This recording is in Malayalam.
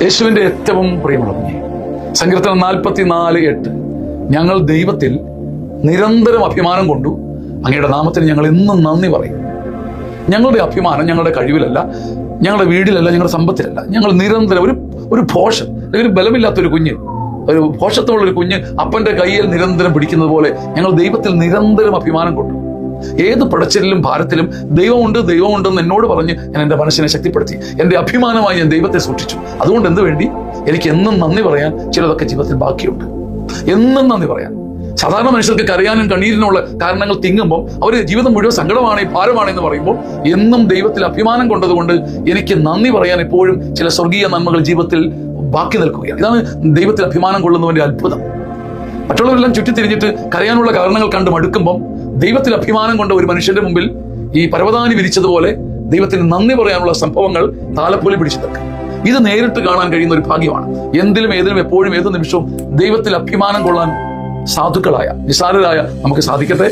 യേശുവിന്റെ ഏറ്റവും പ്രിയമുള്ള കുഞ്ഞെ, സങ്കീർത്തനം 44:8 ഞങ്ങൾ ദൈവത്തിൽ നിരന്തരം അഭിമാനം കൊണ്ടു, അങ്ങയുടെ നാമത്തിന് ഞങ്ങൾ എന്നും നന്ദി പറയും. ഞങ്ങളുടെ അഭിമാനം ഞങ്ങളുടെ കഴിവിലല്ല, ഞങ്ങളുടെ വീടിലല്ല, ഞങ്ങളുടെ സമ്പത്തിലല്ല. ഞങ്ങൾ നിരന്തരം ഒരു ഭോഷൻ, ഒരു ബലമില്ലാത്തൊരു കുഞ്ഞ്, ഒരു ഭോഷത്വമുള്ളൊരു കുഞ്ഞ് അപ്പന്റെ കയ്യിൽ നിരന്തരം പിടിക്കുന്നത് പോലെ ഞങ്ങൾ ദൈവത്തിൽ നിരന്തരം അഭിമാനം കൊണ്ടു. ഏത് പടച്ചിലും ഭാരത്തിലും ദൈവമുണ്ടെന്ന് എന്നോട് പറഞ്ഞ് ഞാൻ എൻ്റെ മനസ്സിനെ ശക്തിപ്പെടുത്തി. എൻ്റെ അഭിമാനമായി ഞാൻ ദൈവത്തെ സൂക്ഷിച്ചു. അതുകൊണ്ട് എന്ത് വേണ്ടി എനിക്ക് എന്നും നന്ദി പറയാൻ ചിലതൊക്കെ ജീവിതത്തിൽ ബാക്കിയുണ്ട്. എന്നും നന്ദി പറയാൻ. സാധാരണ മനുഷ്യർക്ക് കരയാനും കണ്ണീരിനുള്ള കാരണങ്ങൾ തിങ്ങുമ്പോൾ അവർ ജീവിതം മുഴുവൻ സങ്കടമാണ്, ഭാരമാണ് എന്ന് പറയുമ്പോൾ എന്നും ദൈവത്തിൽ അഭിമാനം കൊണ്ടതുകൊണ്ട് എനിക്ക് നന്ദി പറയാൻ എപ്പോഴും ചില സ്വർഗീയ നന്മകൾ ജീവിതത്തിൽ ബാക്കി നിൽക്കുകയാണ്. ഇതാണ് ദൈവത്തിൽ അഭിമാനം കൊള്ളുന്നവന്റെ അത്ഭുതം. മറ്റുള്ളവരെല്ലാം ചുറ്റിത്തിരിഞ്ഞിട്ട് കരയാനുള്ള കാരണങ്ങൾ കണ്ട് മടുക്കുമ്പം ദൈവത്തിൽ അഭിമാനം കൊണ്ട ഒരു മനുഷ്യന്റെ മുമ്പിൽ ഈ പരവതാനി വിരിച്ചതുപോലെ ദൈവത്തിന് നന്ദി പറയാനുള്ള സംഭവങ്ങൾ താലപ്പൊലി പിടിച്ചു നിൽക്കും. ഇത് നേരിട്ട് കാണാൻ കഴിയുന്ന ഒരു ഭാഗ്യമാണ്. എന്തിലും ഏതിലും എപ്പോഴും ഏത് നിമിഷവും ദൈവത്തിൽ അഭിമാനം കൊള്ളാൻ സാധുക്കളായ നിസാരരായ നമുക്ക് സാധിക്കട്ടെ.